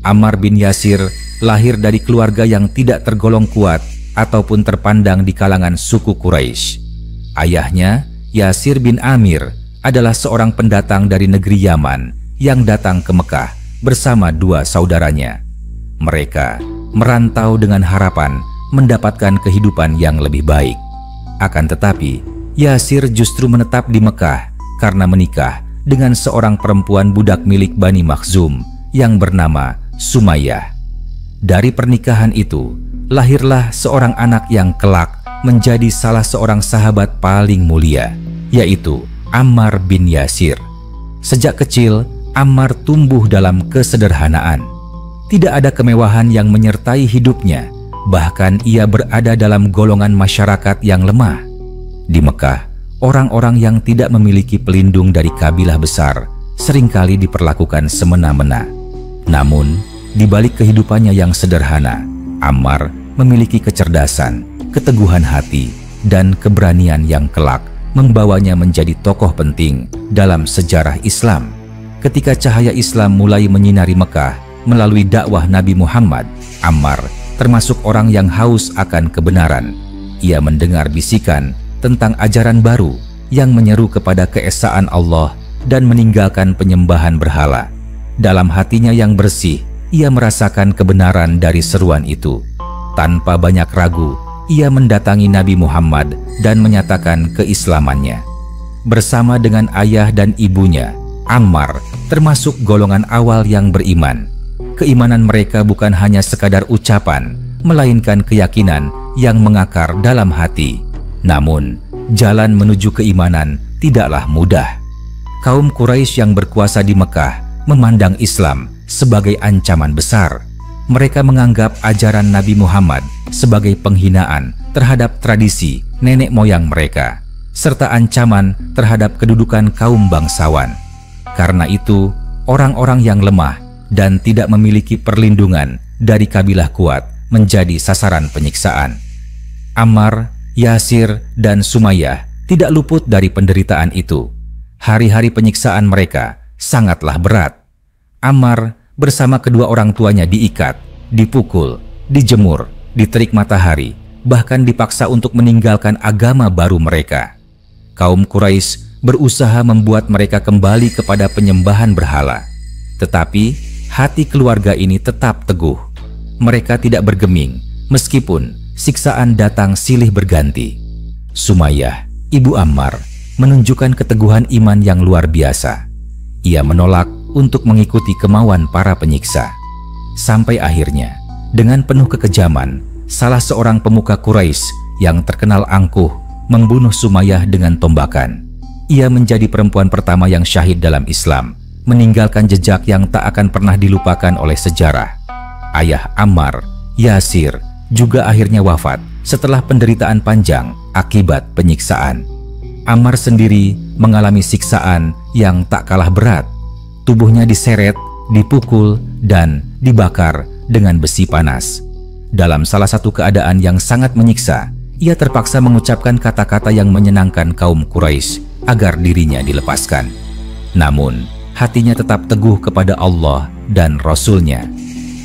Ammar bin Yasir lahir dari keluarga yang tidak tergolong kuat ataupun terpandang di kalangan suku Quraisy. Ayahnya, Yasir bin Amir, adalah seorang pendatang dari negeri Yaman yang datang ke Mekah bersama dua saudaranya. Mereka merantau dengan harapan mendapatkan kehidupan yang lebih baik. Akan tetapi, Yasir justru menetap di Mekah karena menikah dengan seorang perempuan budak milik Bani Makhzum yang bernama Sumayyah. Dari pernikahan itu, lahirlah seorang anak yang kelak menjadi salah seorang sahabat paling mulia, yaitu Ammar bin Yasir. Sejak kecil, Ammar tumbuh dalam kesederhanaan. Tidak ada kemewahan yang menyertai hidupnya, bahkan ia berada dalam golongan masyarakat yang lemah. Di Mekah, orang-orang yang tidak memiliki pelindung dari kabilah besar seringkali diperlakukan semena-mena. Namun, di balik kehidupannya yang sederhana, Ammar memiliki kecerdasan, keteguhan hati, dan keberanian yang kelak membawanya menjadi tokoh penting dalam sejarah Islam. Ketika cahaya Islam mulai menyinari Mekah melalui dakwah Nabi Muhammad, Ammar termasuk orang yang haus akan kebenaran. Ia mendengar bisikan tentang ajaran baru yang menyeru kepada keesaan Allah dan meninggalkan penyembahan berhala. Dalam hatinya yang bersih, ia merasakan kebenaran dari seruan itu. Tanpa banyak ragu, ia mendatangi Nabi Muhammad dan menyatakan keislamannya. Bersama dengan ayah dan ibunya, Ammar termasuk golongan awal yang beriman. Keimanan mereka bukan hanya sekadar ucapan, melainkan keyakinan yang mengakar dalam hati. Namun, jalan menuju keimanan tidaklah mudah. Kaum Quraisy yang berkuasa di Mekah memandang Islam sebagai ancaman besar. Mereka menganggap ajaran Nabi Muhammad sebagai penghinaan terhadap tradisi nenek moyang mereka, serta ancaman terhadap kedudukan kaum bangsawan. Karena itu, orang-orang yang lemah dan tidak memiliki perlindungan dari kabilah kuat menjadi sasaran penyiksaan. Ammar, Yasir, dan Sumayyah tidak luput dari penderitaan itu. Hari-hari penyiksaan mereka sangatlah berat. Ammar bersama kedua orang tuanya diikat, dipukul, dijemur, diterik matahari, bahkan dipaksa untuk meninggalkan agama baru mereka. Kaum Quraisy berusaha membuat mereka kembali kepada penyembahan berhala. Tetapi hati keluarga ini tetap teguh. Mereka tidak bergeming meskipun siksaan datang silih berganti. Sumayyah, ibu Ammar, menunjukkan keteguhan iman yang luar biasa. Ia menolak untuk mengikuti kemauan para penyiksa. Sampai akhirnya, dengan penuh kekejaman, salah seorang pemuka Quraisy yang terkenal angkuh membunuh Sumayyah dengan tombakan. Ia menjadi perempuan pertama yang syahid dalam Islam, meninggalkan jejak yang tak akan pernah dilupakan oleh sejarah. Ayah Ammar, Yasir, juga akhirnya wafat setelah penderitaan panjang akibat penyiksaan. Ammar sendiri mengalami siksaan yang tak kalah berat. Tubuhnya diseret, dipukul, dan dibakar dengan besi panas. Dalam salah satu keadaan yang sangat menyiksa, ia terpaksa mengucapkan kata-kata yang menyenangkan kaum Quraisy agar dirinya dilepaskan. Namun, hatinya tetap teguh kepada Allah dan Rasul-Nya.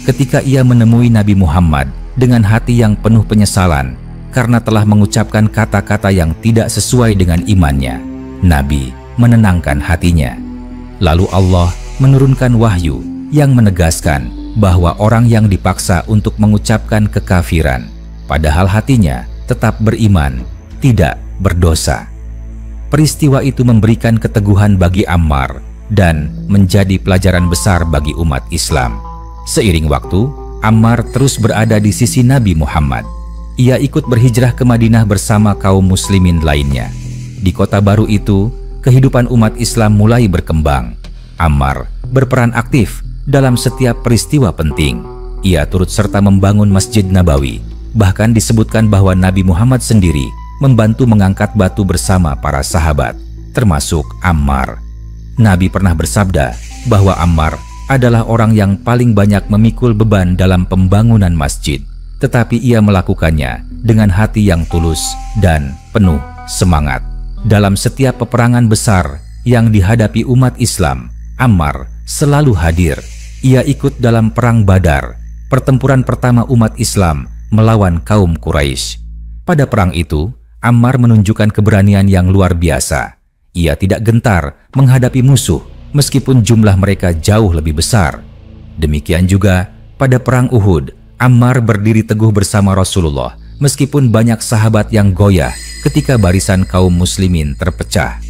Ketika ia menemui Nabi Muhammad dengan hati yang penuh penyesalan karena telah mengucapkan kata-kata yang tidak sesuai dengan imannya, Nabi menenangkan hatinya. Lalu Allah menurunkan wahyu yang menegaskan bahwa orang yang dipaksa untuk mengucapkan kekafiran, padahal hatinya tetap beriman, tidak berdosa. Peristiwa itu memberikan keteguhan bagi Ammar dan menjadi pelajaran besar bagi umat Islam. Seiring waktu, Ammar terus berada di sisi Nabi Muhammad. Ia ikut berhijrah ke Madinah bersama kaum muslimin lainnya. Di kota baru itu, kehidupan umat Islam mulai berkembang. Ammar berperan aktif dalam setiap peristiwa penting. Ia turut serta membangun Masjid Nabawi. Bahkan disebutkan bahwa Nabi Muhammad sendiri membantu mengangkat batu bersama para sahabat, termasuk Ammar. Nabi pernah bersabda bahwa Ammar adalah orang yang paling banyak memikul beban dalam pembangunan masjid, tetapi ia melakukannya dengan hati yang tulus dan penuh semangat. Dalam setiap peperangan besar yang dihadapi umat Islam, Ammar selalu hadir. ia ikut dalam Perang Badar, pertempuran pertama umat Islam melawan kaum Quraisy. Pada perang itu, Ammar menunjukkan keberanian yang luar biasa. Ia tidak gentar menghadapi musuh meskipun jumlah mereka jauh lebih besar. Demikian juga pada Perang Uhud, Ammar berdiri teguh bersama Rasulullah meskipun banyak sahabat yang goyah ketika barisan kaum muslimin terpecah.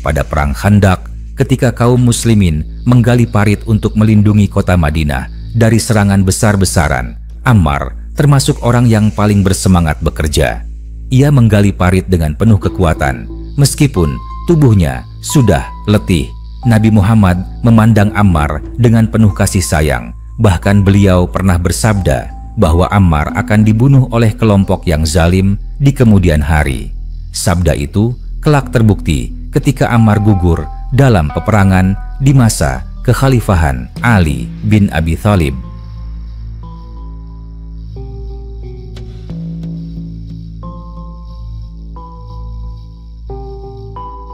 Pada Perang Khandaq, ketika kaum muslimin menggali parit untuk melindungi kota Madinah dari serangan besar-besaran, Ammar termasuk orang yang paling bersemangat bekerja. Ia menggali parit dengan penuh kekuatan, meskipun tubuhnya sudah letih. Nabi Muhammad memandang Ammar dengan penuh kasih sayang. Bahkan beliau pernah bersabda bahwa Ammar akan dibunuh oleh kelompok yang zalim di kemudian hari. Sabda itu kelak terbukti ketika Ammar gugur dalam peperangan di masa kekhalifahan Ali bin Abi Thalib.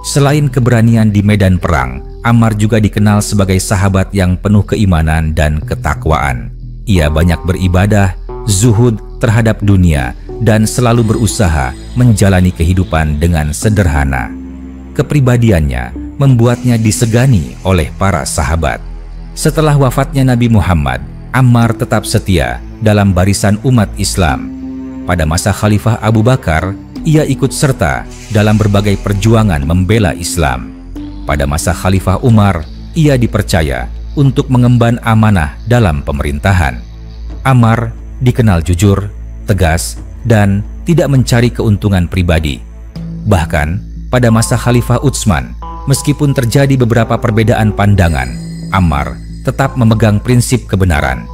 Selain keberanian di medan perang, Ammar juga dikenal sebagai sahabat yang penuh keimanan dan ketakwaan. Ia banyak beribadah, zuhud terhadap dunia, dan selalu berusaha menjalani kehidupan dengan sederhana. Kepribadiannya membuatnya disegani oleh para sahabat. Setelah wafatnya Nabi Muhammad, Ammar tetap setia dalam barisan umat Islam. Pada masa Khalifah Abu Bakar, ia ikut serta dalam berbagai perjuangan membela Islam. Pada masa Khalifah Umar, ia dipercaya untuk mengemban amanah dalam pemerintahan. Ammar dikenal jujur, tegas, dan tidak mencari keuntungan pribadi. Bahkan pada masa Khalifah Utsman, meskipun terjadi beberapa perbedaan pandangan, Ammar tetap memegang prinsip kebenaran.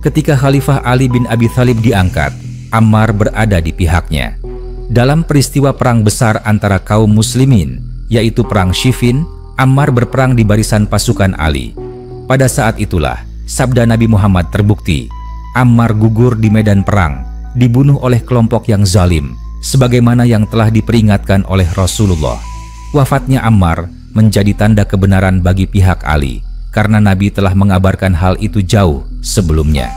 Ketika Khalifah Ali bin Abi Thalib diangkat, Ammar berada di pihaknya. Dalam peristiwa perang besar antara kaum muslimin, yaitu Perang Siffin, Ammar berperang di barisan pasukan Ali. Pada saat itulah, sabda Nabi Muhammad terbukti. Ammar gugur di medan perang, dibunuh oleh kelompok yang zalim, sebagaimana yang telah diperingatkan oleh Rasulullah. Wafatnya Ammar menjadi tanda kebenaran bagi pihak Ali, karena Nabi telah mengabarkan hal itu jauh sebelumnya.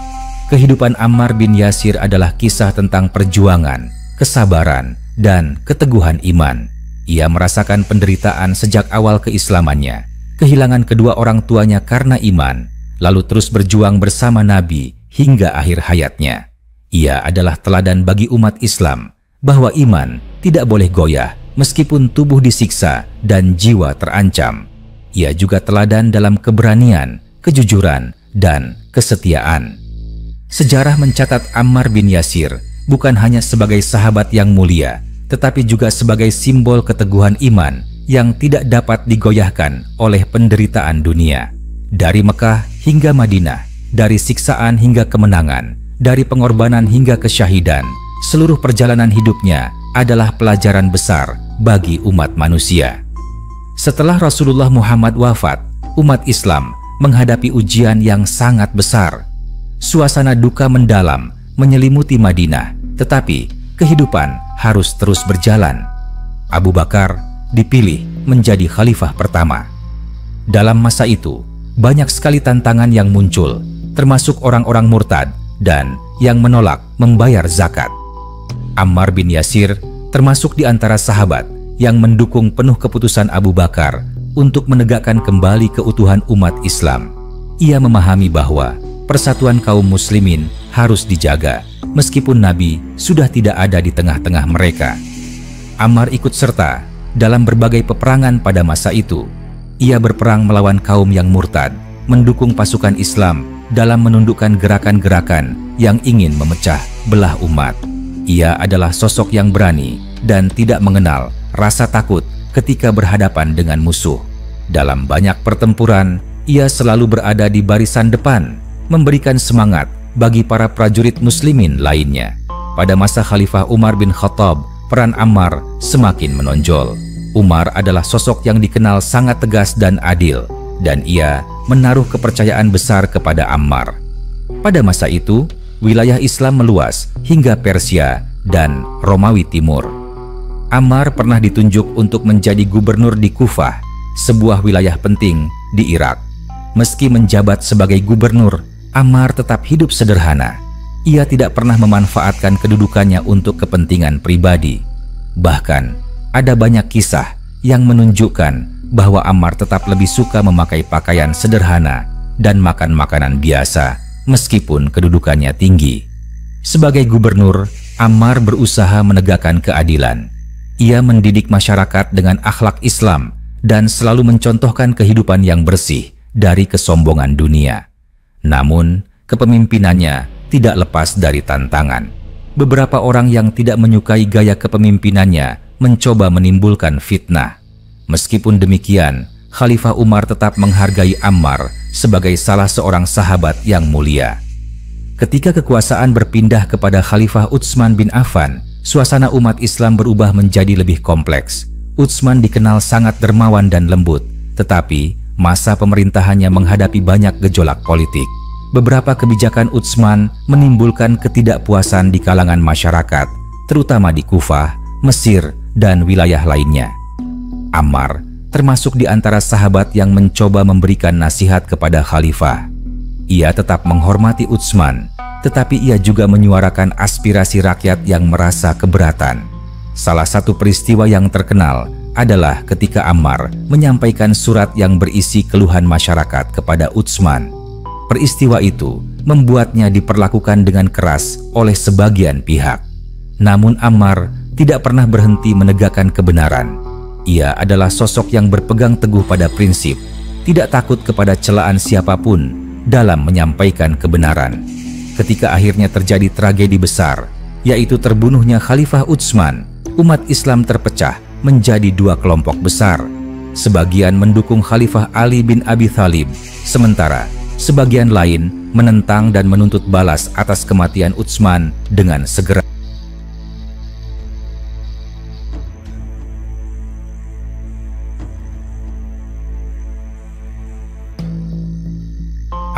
Kehidupan Ammar bin Yasir adalah kisah tentang perjuangan, kesabaran, dan keteguhan iman. Ia merasakan penderitaan sejak awal keislamannya, kehilangan kedua orang tuanya karena iman, lalu terus berjuang bersama Nabi hingga akhir hayatnya. Ia adalah teladan bagi umat Islam bahwa iman tidak boleh goyah meskipun tubuh disiksa dan jiwa terancam. Ia juga teladan dalam keberanian, kejujuran, dan kesetiaan. Sejarah mencatat Ammar bin Yasir bukan hanya sebagai sahabat yang mulia, tetapi juga sebagai simbol keteguhan iman yang tidak dapat digoyahkan oleh penderitaan dunia. Dari Mekah hingga Madinah, dari siksaan hingga kemenangan, dari pengorbanan hingga kesyahidan, seluruh perjalanan hidupnya adalah pelajaran besar bagi umat manusia. Setelah Rasulullah Muhammad wafat, umat Islam menghadapi ujian yang sangat besar. Suasana duka mendalam menyelimuti Madinah, tetapi kehidupan harus terus berjalan. Abu Bakar dipilih menjadi khalifah pertama. Dalam masa itu, banyak sekali tantangan yang muncul, termasuk orang-orang murtad dan yang menolak membayar zakat. Ammar bin Yasir termasuk di antara sahabat yang mendukung penuh keputusan Abu Bakar untuk menegakkan kembali keutuhan umat Islam. Ia memahami bahwa persatuan kaum muslimin harus dijaga, meskipun Nabi sudah tidak ada di tengah-tengah mereka. Ammar ikut serta dalam berbagai peperangan pada masa itu. Ia berperang melawan kaum yang murtad, mendukung pasukan Islam dalam menundukkan gerakan-gerakan yang ingin memecah belah umat. Ia adalah sosok yang berani dan tidak mengenal rasa takut ketika berhadapan dengan musuh. Dalam banyak pertempuran, ia selalu berada di barisan depan, memberikan semangat bagi para prajurit muslimin lainnya. Pada masa Khalifah Umar bin Khattab, peran Ammar semakin menonjol. Umar adalah sosok yang dikenal sangat tegas dan adil, dan ia menaruh kepercayaan besar kepada Ammar. Pada masa itu, wilayah Islam meluas hingga Persia dan Romawi Timur. Ammar pernah ditunjuk untuk menjadi gubernur di Kufah, sebuah wilayah penting di Irak. Meski menjabat sebagai gubernur, Ammar tetap hidup sederhana. Ia tidak pernah memanfaatkan kedudukannya untuk kepentingan pribadi. Bahkan, ada banyak kisah yang menunjukkan bahwa Ammar tetap lebih suka memakai pakaian sederhana dan makan makanan biasa meskipun kedudukannya tinggi. Sebagai gubernur, Ammar berusaha menegakkan keadilan. Ia mendidik masyarakat dengan akhlak Islam dan selalu mencontohkan kehidupan yang bersih dari kesombongan dunia. Namun, kepemimpinannya tidak lepas dari tantangan. Beberapa orang yang tidak menyukai gaya kepemimpinannya mencoba menimbulkan fitnah. Meskipun demikian, Khalifah Umar tetap menghargai Ammar sebagai salah seorang sahabat yang mulia. Ketika kekuasaan berpindah kepada Khalifah Utsman bin Affan, suasana umat Islam berubah menjadi lebih kompleks. Utsman dikenal sangat dermawan dan lembut, tetapi masa pemerintahannya menghadapi banyak gejolak politik. Beberapa kebijakan Utsman menimbulkan ketidakpuasan di kalangan masyarakat, terutama di Kufah, Mesir, dan wilayah lainnya. Ammar termasuk di antara sahabat yang mencoba memberikan nasihat kepada Khalifah. Ia tetap menghormati Utsman, tetapi ia juga menyuarakan aspirasi rakyat yang merasa keberatan. Salah satu peristiwa yang terkenal adalah ketika Ammar menyampaikan surat yang berisi keluhan masyarakat kepada Utsman. Peristiwa itu membuatnya diperlakukan dengan keras oleh sebagian pihak. Namun Ammar tidak pernah berhenti menegakkan kebenaran. Ia adalah sosok yang berpegang teguh pada prinsip, tidak takut kepada celaan siapapun dalam menyampaikan kebenaran. Ketika akhirnya terjadi tragedi besar, yaitu terbunuhnya Khalifah Utsman, umat Islam terpecah menjadi dua kelompok besar. Sebagian mendukung Khalifah Ali bin Abi Thalib, sementara sebagian lain menentang dan menuntut balas atas kematian Utsman dengan segera.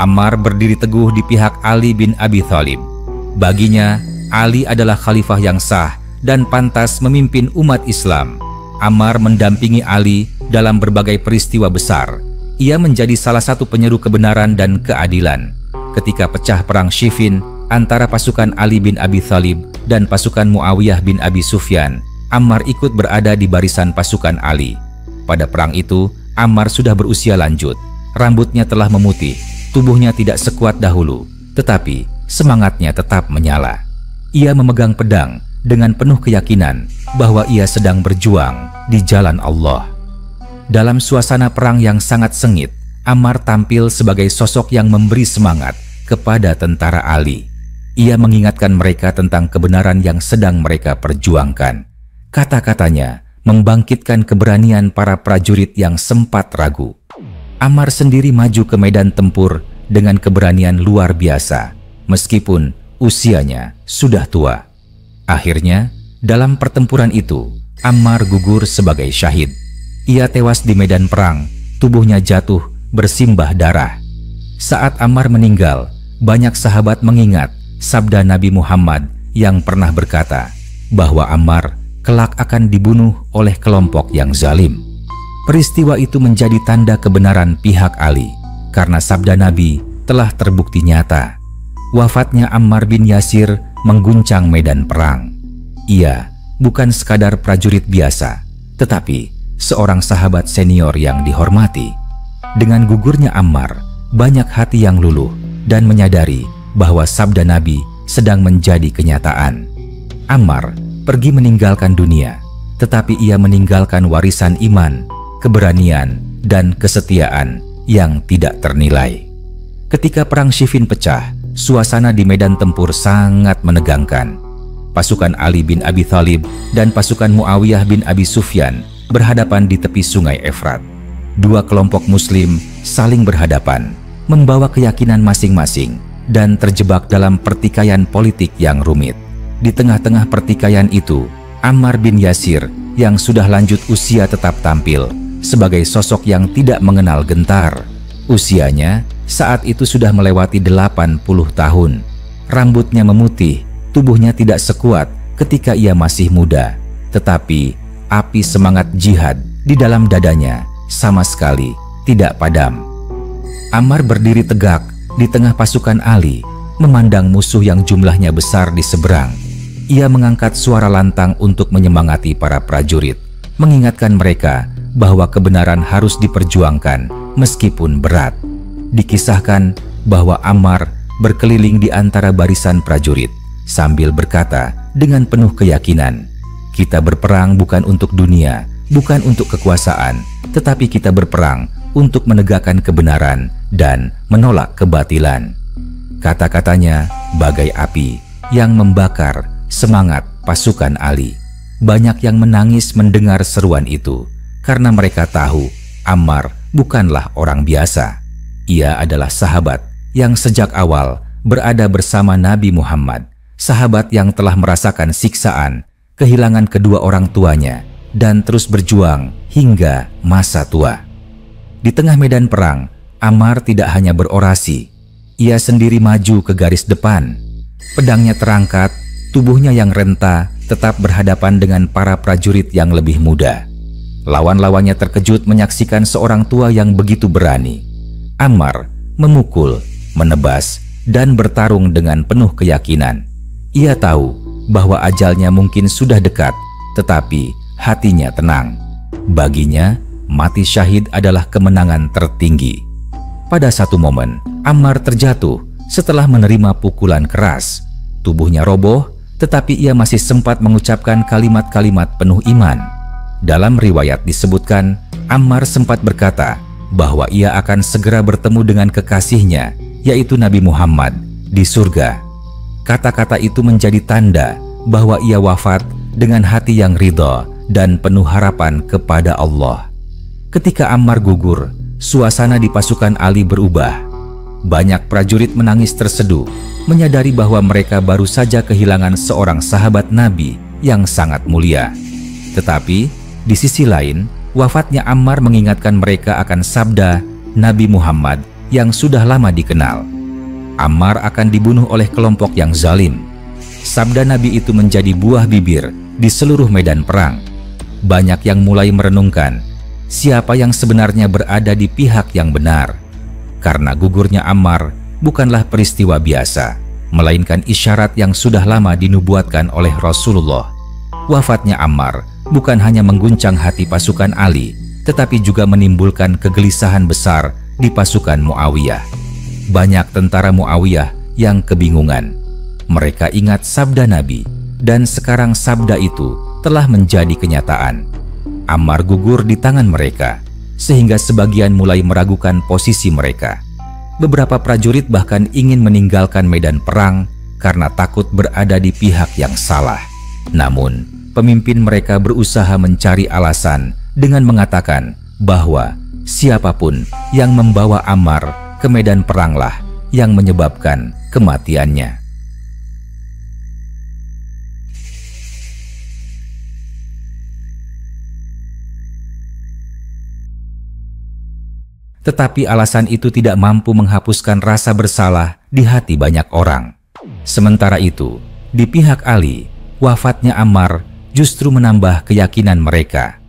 Ammar berdiri teguh di pihak Ali bin Abi Thalib. Baginya, Ali adalah khalifah yang sah dan pantas memimpin umat Islam. Ammar mendampingi Ali dalam berbagai peristiwa besar. Ia menjadi salah satu penyeru kebenaran dan keadilan. Ketika pecah perang Siffin antara pasukan Ali bin Abi Thalib dan pasukan Muawiyah bin Abi Sufyan, Ammar ikut berada di barisan pasukan Ali. Pada perang itu, Ammar sudah berusia lanjut. Rambutnya telah memutih. Tubuhnya tidak sekuat dahulu, tetapi semangatnya tetap menyala. Ia memegang pedang dengan penuh keyakinan bahwa ia sedang berjuang di jalan Allah. Dalam suasana perang yang sangat sengit, Ammar tampil sebagai sosok yang memberi semangat kepada tentara Ali. Ia mengingatkan mereka tentang kebenaran yang sedang mereka perjuangkan. Kata-katanya membangkitkan keberanian para prajurit yang sempat ragu. Ammar sendiri maju ke medan tempur dengan keberanian luar biasa, meskipun usianya sudah tua. Akhirnya, dalam pertempuran itu, Ammar gugur sebagai syahid. Ia tewas di medan perang, tubuhnya jatuh bersimbah darah. Saat Ammar meninggal, banyak sahabat mengingat sabda Nabi Muhammad yang pernah berkata bahwa Ammar kelak akan dibunuh oleh kelompok yang zalim. Peristiwa itu menjadi tanda kebenaran pihak Ali, karena sabda Nabi telah terbukti nyata. Wafatnya Ammar bin Yasir mengguncang medan perang. Ia bukan sekadar prajurit biasa, tetapi seorang sahabat senior yang dihormati. Dengan gugurnya Ammar, banyak hati yang luluh dan menyadari bahwa sabda Nabi sedang menjadi kenyataan. Ammar pergi meninggalkan dunia, tetapi ia meninggalkan warisan iman, keberanian, dan kesetiaan yang tidak ternilai. Ketika perang Siffin pecah, suasana di medan tempur sangat menegangkan. Pasukan Ali bin Abi Thalib dan pasukan Muawiyah bin Abi Sufyan berhadapan di tepi sungai Efrat. Dua kelompok muslim saling berhadapan, membawa keyakinan masing-masing, dan terjebak dalam pertikaian politik yang rumit. Di tengah-tengah pertikaian itu, Ammar bin Yasir yang sudah lanjut usia tetap tampil sebagai sosok yang tidak mengenal gentar. Usianya saat itu sudah melewati 80 tahun. Rambutnya memutih, tubuhnya tidak sekuat ketika ia masih muda. Tetapi api semangat jihad di dalam dadanya sama sekali tidak padam. Ammar berdiri tegak di tengah pasukan Ali, memandang musuh yang jumlahnya besar di seberang. Ia mengangkat suara lantang untuk menyemangati para prajurit, mengingatkan mereka bahwa kebenaran harus diperjuangkan meskipun berat. Dikisahkan bahwa Ammar berkeliling di antara barisan prajurit sambil berkata dengan penuh keyakinan, "Kita berperang bukan untuk dunia, bukan untuk kekuasaan, tetapi kita berperang untuk menegakkan kebenaran dan menolak kebatilan." Kata-katanya bagai api yang membakar semangat pasukan Ali. Banyak yang menangis mendengar seruan itu karena mereka tahu Ammar bukanlah orang biasa. Ia adalah sahabat yang sejak awal berada bersama Nabi Muhammad, sahabat yang telah merasakan siksaan, kehilangan kedua orang tuanya, dan terus berjuang hingga masa tua. Di tengah medan perang, Ammar tidak hanya berorasi, ia sendiri maju ke garis depan. Pedangnya terangkat, tubuhnya yang renta tetap berhadapan dengan para prajurit yang lebih muda. Lawan-lawannya terkejut menyaksikan seorang tua yang begitu berani. Ammar memukul, menebas, dan bertarung dengan penuh keyakinan. Ia tahu bahwa ajalnya mungkin sudah dekat, tetapi hatinya tenang. Baginya, mati syahid adalah kemenangan tertinggi. Pada satu momen, Ammar terjatuh setelah menerima pukulan keras. Tubuhnya roboh, tetapi ia masih sempat mengucapkan kalimat-kalimat penuh iman. Dalam riwayat disebutkan, Ammar sempat berkata bahwa ia akan segera bertemu dengan kekasihnya, yaitu Nabi Muhammad, di surga. Kata-kata itu menjadi tanda bahwa ia wafat dengan hati yang ridha dan penuh harapan kepada Allah. Ketika Ammar gugur, suasana di pasukan Ali berubah. Banyak prajurit menangis terseduh, menyadari bahwa mereka baru saja kehilangan seorang sahabat Nabi yang sangat mulia. Tetapi, di sisi lain, wafatnya Ammar mengingatkan mereka akan sabda Nabi Muhammad yang sudah lama dikenal. Ammar akan dibunuh oleh kelompok yang zalim. Sabda Nabi itu menjadi buah bibir di seluruh medan perang. Banyak yang mulai merenungkan siapa yang sebenarnya berada di pihak yang benar. Karena gugurnya Ammar bukanlah peristiwa biasa, melainkan isyarat yang sudah lama dinubuatkan oleh Rasulullah. Wafatnya Ammar bukan hanya mengguncang hati pasukan Ali, tetapi juga menimbulkan kegelisahan besar di pasukan Muawiyah. Banyak tentara Muawiyah yang kebingungan. Mereka ingat sabda Nabi, dan sekarang sabda itu telah menjadi kenyataan. Ammar gugur di tangan mereka, sehingga sebagian mulai meragukan posisi mereka. Beberapa prajurit bahkan ingin meninggalkan medan perang karena takut berada di pihak yang salah. Namun, pemimpin mereka berusaha mencari alasan dengan mengatakan bahwa siapapun yang membawa Ammar ke medan peranglah yang menyebabkan kematiannya. Tetapi alasan itu tidak mampu menghapuskan rasa bersalah di hati banyak orang. Sementara itu, di pihak Ali, wafatnya Ammar justru menambah keyakinan mereka.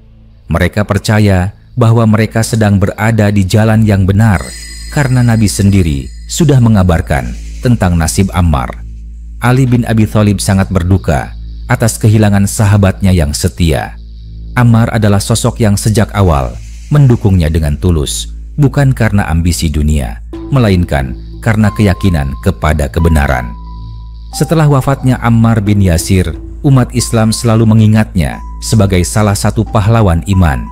Mereka percaya bahwa mereka sedang berada di jalan yang benar karena Nabi sendiri sudah mengabarkan tentang nasib Ammar. Ali bin Abi Thalib sangat berduka atas kehilangan sahabatnya yang setia. Ammar adalah sosok yang sejak awal mendukungnya dengan tulus, bukan karena ambisi dunia, melainkan karena keyakinan kepada kebenaran. Setelah wafatnya Ammar bin Yasir, umat Islam selalu mengingatnya sebagai salah satu pahlawan iman.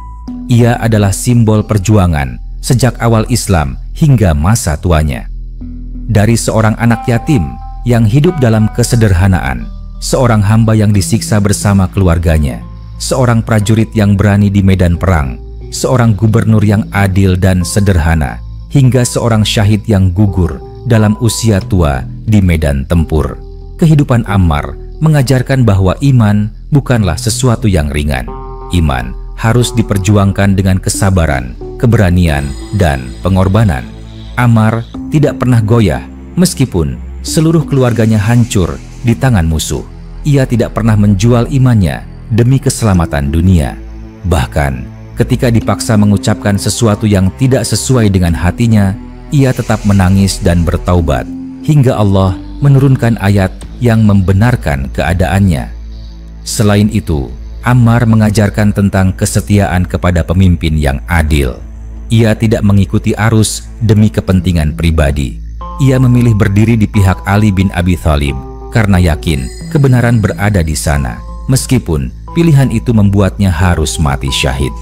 Ia adalah simbol perjuangan sejak awal Islam hingga masa tuanya. Dari seorang anak yatim yang hidup dalam kesederhanaan, seorang hamba yang disiksa bersama keluarganya, seorang prajurit yang berani di medan perang, seorang gubernur yang adil dan sederhana, hingga seorang syahid yang gugur dalam usia tua di medan tempur. Kehidupan Ammar mengajarkan bahwa iman bukanlah sesuatu yang ringan. Iman harus diperjuangkan dengan kesabaran, keberanian, dan pengorbanan. Ammar tidak pernah goyah meskipun seluruh keluarganya hancur di tangan musuh. Ia tidak pernah menjual imannya demi keselamatan dunia. Bahkan ketika dipaksa mengucapkan sesuatu yang tidak sesuai dengan hatinya, ia tetap menangis dan bertaubat hingga Allah menurunkan ayat yang membenarkan keadaannya. Selain itu, Ammar mengajarkan tentang kesetiaan kepada pemimpin yang adil. Ia tidak mengikuti arus demi kepentingan pribadi. Ia memilih berdiri di pihak Ali bin Abi Thalib karena yakin kebenaran berada di sana, meskipun pilihan itu membuatnya harus mati syahid.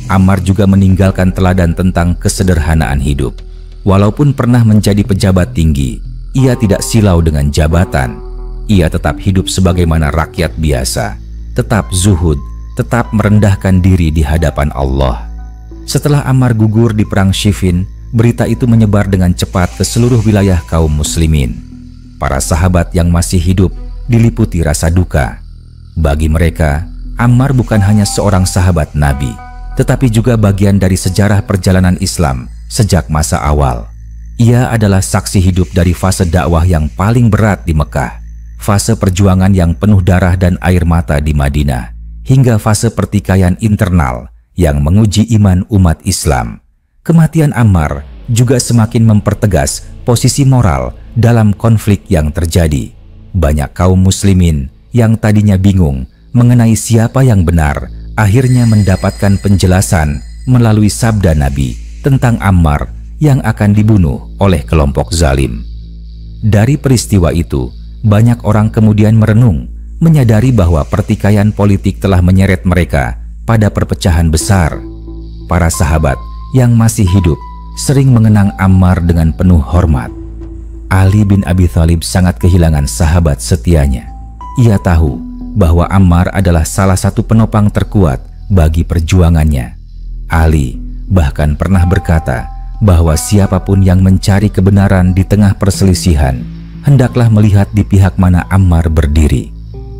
Ammar juga meninggalkan teladan tentang kesederhanaan hidup. Walaupun pernah menjadi pejabat tinggi, ia tidak silau dengan jabatan. Ia tetap hidup sebagaimana rakyat biasa, tetap zuhud, tetap merendahkan diri di hadapan Allah. Setelah Ammar gugur di perang Siffin, berita itu menyebar dengan cepat ke seluruh wilayah kaum muslimin. Para sahabat yang masih hidup diliputi rasa duka. Bagi mereka, Ammar bukan hanya seorang sahabat Nabi, tetapi juga bagian dari sejarah perjalanan Islam sejak masa awal. Ia adalah saksi hidup dari fase dakwah yang paling berat di Mekah, fase perjuangan yang penuh darah dan air mata di Madinah, hingga fase pertikaian internal yang menguji iman umat Islam. Kematian Ammar juga semakin mempertegas posisi moral dalam konflik yang terjadi. Banyak kaum muslimin yang tadinya bingung mengenai siapa yang benar, akhirnya mendapatkan penjelasan melalui sabda Nabi tentang Ammar yang akan dibunuh oleh kelompok zalim. Dari peristiwa itu, banyak orang kemudian merenung, menyadari bahwa pertikaian politik telah menyeret mereka pada perpecahan besar. Para sahabat yang masih hidup sering mengenang Ammar dengan penuh hormat. Ali bin Abi Thalib sangat kehilangan sahabat setianya. Ia tahu bahwa Ammar adalah salah satu penopang terkuat bagi perjuangannya. Ali bahkan pernah berkata bahwa siapapun yang mencari kebenaran di tengah perselisihan, hendaklah melihat di pihak mana Ammar berdiri.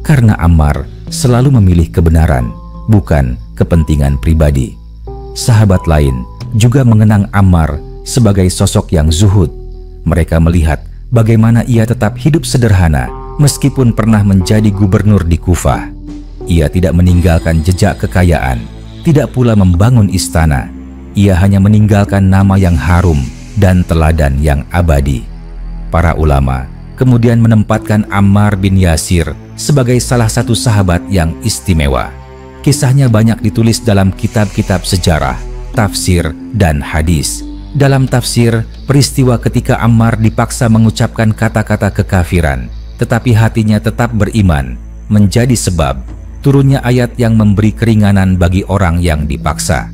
Karena Ammar selalu memilih kebenaran, bukan kepentingan pribadi. Sahabat lain juga mengenang Ammar sebagai sosok yang zuhud. Mereka melihat bagaimana ia tetap hidup sederhana meskipun pernah menjadi gubernur di Kufah. Ia tidak meninggalkan jejak kekayaan, tidak pula membangun istana. Ia hanya meninggalkan nama yang harum dan teladan yang abadi. Para ulama kemudian menempatkan Ammar bin Yasir sebagai salah satu sahabat yang istimewa. Kisahnya banyak ditulis dalam kitab-kitab sejarah, tafsir, dan hadis. Dalam tafsir, peristiwa ketika Ammar dipaksa mengucapkan kata-kata kekafiran, tetapi hatinya tetap beriman, menjadi sebab turunnya ayat yang memberi keringanan bagi orang yang dipaksa.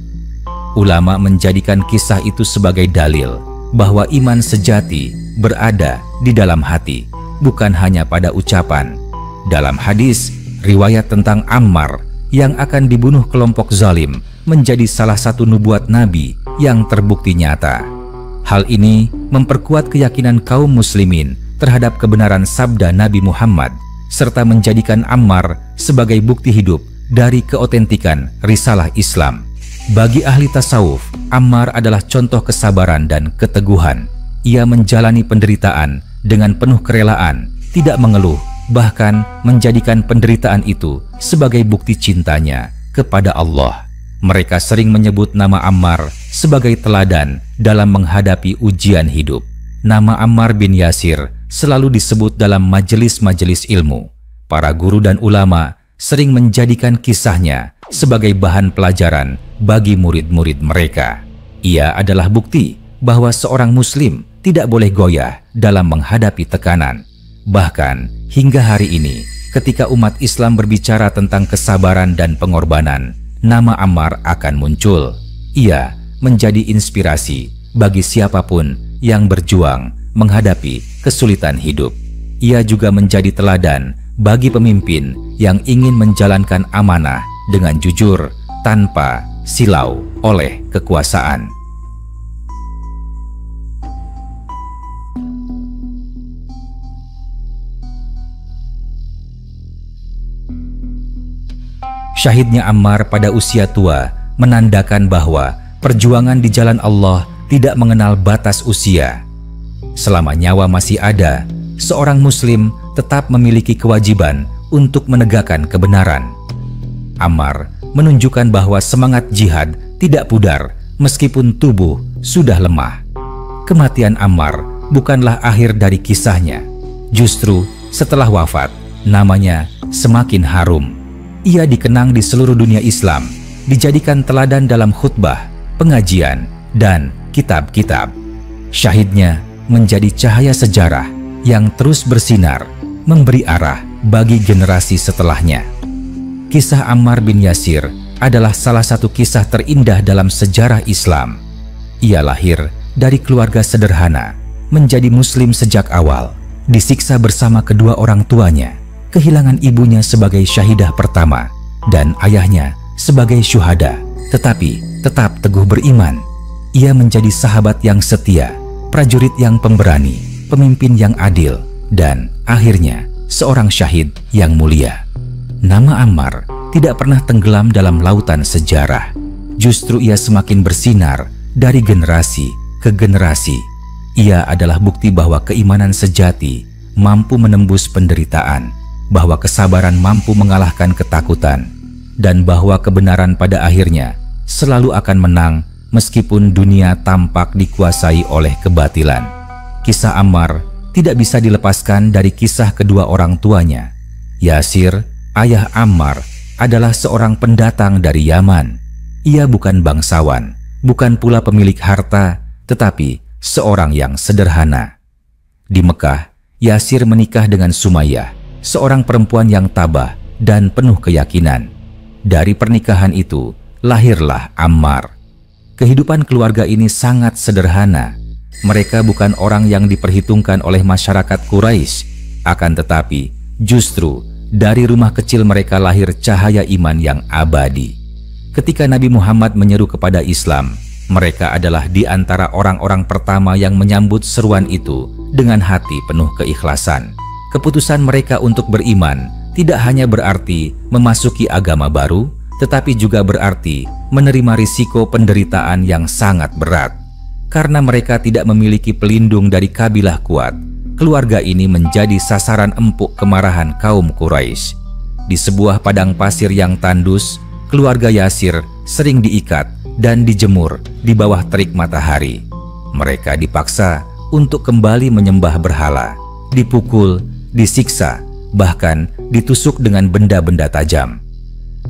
Ulama menjadikan kisah itu sebagai dalil bahwa iman sejati berada di dalam hati, bukan hanya pada ucapan. Dalam hadis, riwayat tentang Ammar yang akan dibunuh kelompok zalim menjadi salah satu nubuat Nabi yang terbukti nyata. Hal ini memperkuat keyakinan kaum muslimin terhadap kebenaran sabda Nabi Muhammad, serta menjadikan Ammar sebagai bukti hidup dari keotentikan risalah Islam. Bagi ahli tasawuf, Ammar adalah contoh kesabaran dan keteguhan. Ia menjalani penderitaan dengan penuh kerelaan, tidak mengeluh, bahkan menjadikan penderitaan itu sebagai bukti cintanya kepada Allah. Mereka sering menyebut nama Ammar sebagai teladan dalam menghadapi ujian hidup. Nama Ammar bin Yasir selalu disebut dalam majelis-majelis ilmu. Para guru dan ulama sering menjadikan kisahnya sebagai bahan pelajaran bagi murid-murid mereka. Ia adalah bukti bahwa seorang muslim tidak boleh goyah dalam menghadapi tekanan. Bahkan hingga hari ini, ketika umat Islam berbicara tentang kesabaran dan pengorbanan, nama Ammar akan muncul. Ia menjadi inspirasi bagi siapapun yang berjuang menghadapi kesulitan hidup. Ia juga menjadi teladan bagi pemimpin yang ingin menjalankan amanah dengan jujur tanpa silau oleh kekuasaan. Syahidnya Ammar pada usia tua menandakan bahwa perjuangan di jalan Allah tidak mengenal batas usia. Selama nyawa masih ada, seorang muslim tetap memiliki kewajiban untuk menegakkan kebenaran. Ammar menunjukkan bahwa semangat jihad tidak pudar meskipun tubuh sudah lemah. kematian Ammar bukanlah akhir dari kisahnya. Justru setelah wafat, namanya semakin harum. Ia dikenang di seluruh dunia Islam, dijadikan teladan dalam khutbah, pengajian, dan kitab-kitab. Syahidnya menjadi cahaya sejarah yang terus bersinar, memberi arah bagi generasi setelahnya. Kisah Ammar bin Yasir adalah salah satu kisah terindah dalam sejarah Islam. Ia lahir dari keluarga sederhana, menjadi muslim sejak awal, disiksa bersama kedua orang tuanya, kehilangan ibunya sebagai syahidah pertama, dan ayahnya sebagai syuhada, tetapi tetap teguh beriman. Ia menjadi sahabat yang setia, prajurit yang pemberani, pemimpin yang adil, dan akhirnya seorang syahid yang mulia. Nama Ammar tidak pernah tenggelam dalam lautan sejarah. Justru ia semakin bersinar dari generasi ke generasi. Ia adalah bukti bahwa keimanan sejati mampu menembus penderitaan, bahwa kesabaran mampu mengalahkan ketakutan, dan bahwa kebenaran pada akhirnya selalu akan menang meskipun dunia tampak dikuasai oleh kebatilan. Kisah Ammar tidak bisa dilepaskan dari kisah kedua orang tuanya. Yasir, ayah Ammar, adalah seorang pendatang dari Yaman. Ia bukan bangsawan, bukan pula pemilik harta, tetapi seorang yang sederhana. Di Mekah, Yasir menikah dengan Sumayyah, seorang perempuan yang tabah dan penuh keyakinan. Dari pernikahan itu, lahirlah Ammar. Kehidupan keluarga ini sangat sederhana. Mereka bukan orang yang diperhitungkan oleh masyarakat Quraisy, akan tetapi justru dari rumah kecil mereka lahir cahaya iman yang abadi. Ketika Nabi Muhammad menyeru kepada Islam, mereka adalah di antara orang-orang pertama yang menyambut seruan itu dengan hati penuh keikhlasan. Keputusan mereka untuk beriman tidak hanya berarti memasuki agama baru, tetapi juga berarti menerima risiko penderitaan yang sangat berat. Karena mereka tidak memiliki pelindung dari kabilah kuat, keluarga ini menjadi sasaran empuk kemarahan kaum Quraisy. Di sebuah padang pasir yang tandus, keluarga Yasir sering diikat dan dijemur di bawah terik matahari. Mereka dipaksa untuk kembali menyembah berhala, dipukul, disiksa, bahkan ditusuk dengan benda-benda tajam.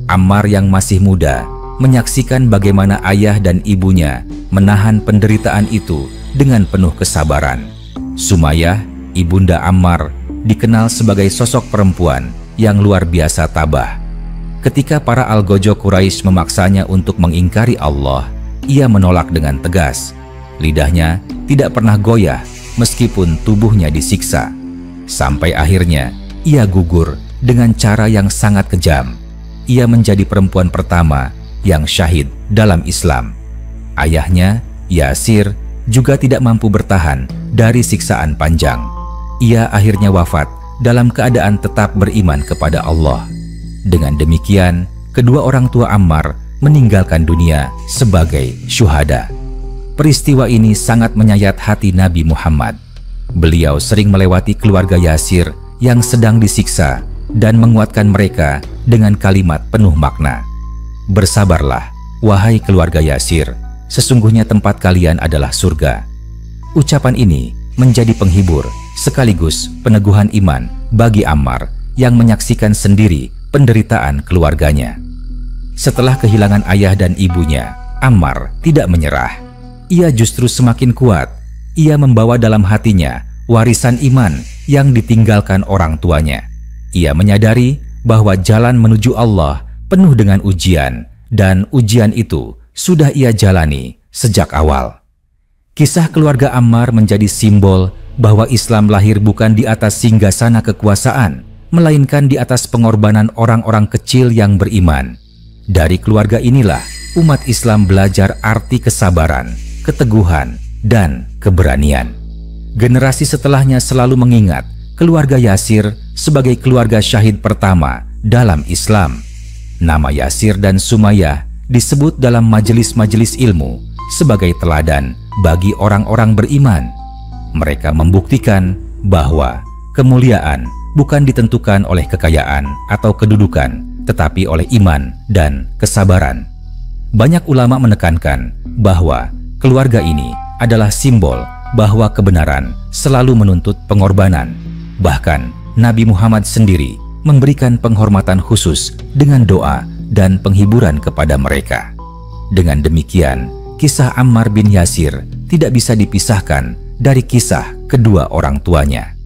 Ammar yang masih muda menyaksikan bagaimana ayah dan ibunya menahan penderitaan itu dengan penuh kesabaran. Sumayyah, ibunda Ammar, dikenal sebagai sosok perempuan yang luar biasa tabah. Ketika para algojo Quraisy memaksanya untuk mengingkari Allah, ia menolak dengan tegas. Lidahnya tidak pernah goyah meskipun tubuhnya disiksa. Sampai akhirnya ia gugur dengan cara yang sangat kejam. Ia menjadi perempuan pertama yang syahid dalam Islam. Ayahnya, Yasir, juga tidak mampu bertahan dari siksaan panjang. Ia akhirnya wafat dalam keadaan tetap beriman kepada Allah. Dengan demikian, kedua orang tua Ammar meninggalkan dunia sebagai syuhada. Peristiwa ini sangat menyayat hati Nabi Muhammad. Beliau sering melewati keluarga Yasir yang sedang disiksa dan menguatkan mereka dengan kalimat penuh makna. Bersabarlah, wahai keluarga Yasir, sesungguhnya tempat kalian adalah surga. Ucapan ini menjadi penghibur sekaligus peneguhan iman bagi Ammar yang menyaksikan sendiri penderitaan keluarganya. Setelah kehilangan ayah dan ibunya, Ammar tidak menyerah. Ia justru semakin kuat. Ia membawa dalam hatinya warisan iman yang ditinggalkan orang tuanya. Ia menyadari bahwa jalan menuju Allah penuh dengan ujian, dan ujian itu sudah ia jalani sejak awal. Kisah keluarga Ammar menjadi simbol bahwa Islam lahir bukan di atas singgasana kekuasaan, melainkan di atas pengorbanan orang-orang kecil yang beriman. Dari keluarga inilah umat Islam belajar arti kesabaran, keteguhan, dan keberanian. Generasi setelahnya selalu mengingat keluarga Yasir sebagai keluarga syahid pertama dalam Islam. Nama Yasir dan Sumayyah disebut dalam majelis-majelis ilmu sebagai teladan bagi orang-orang beriman. Mereka membuktikan bahwa kemuliaan bukan ditentukan oleh kekayaan atau kedudukan, tetapi oleh iman dan kesabaran. Banyak ulama menekankan bahwa keluarga ini adalah simbol bahwa kebenaran selalu menuntut pengorbanan. Bahkan Nabi Muhammad sendiri memberikan penghormatan khusus dengan doa dan penghiburan kepada mereka. Dengan demikian, kisah Ammar bin Yasir tidak bisa dipisahkan dari kisah kedua orang tuanya.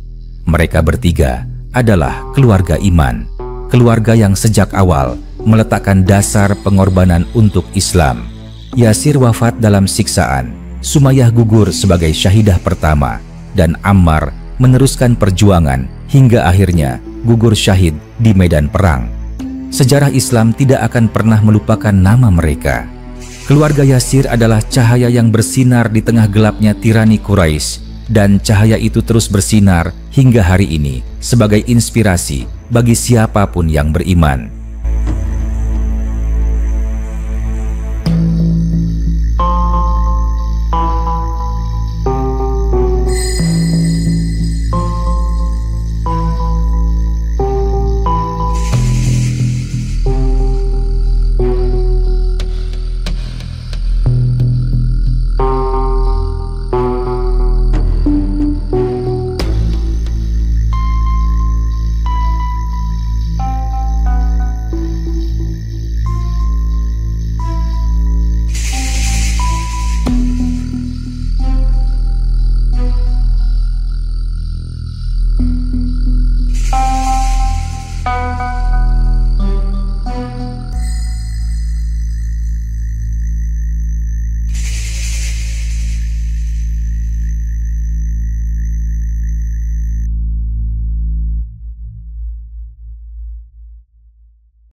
Mereka bertiga adalah keluarga iman, keluarga yang sejak awal meletakkan dasar pengorbanan untuk Islam. Yasir wafat dalam siksaan, Sumayyah gugur sebagai syahidah pertama, dan Ammar meneruskan perjuangan hingga akhirnya gugur syahid di medan perang. Sejarah Islam tidak akan pernah melupakan nama mereka. Keluarga Yasir adalah cahaya yang bersinar di tengah gelapnya tirani Quraisy, dan cahaya itu terus bersinar hingga hari ini sebagai inspirasi bagi siapapun yang beriman.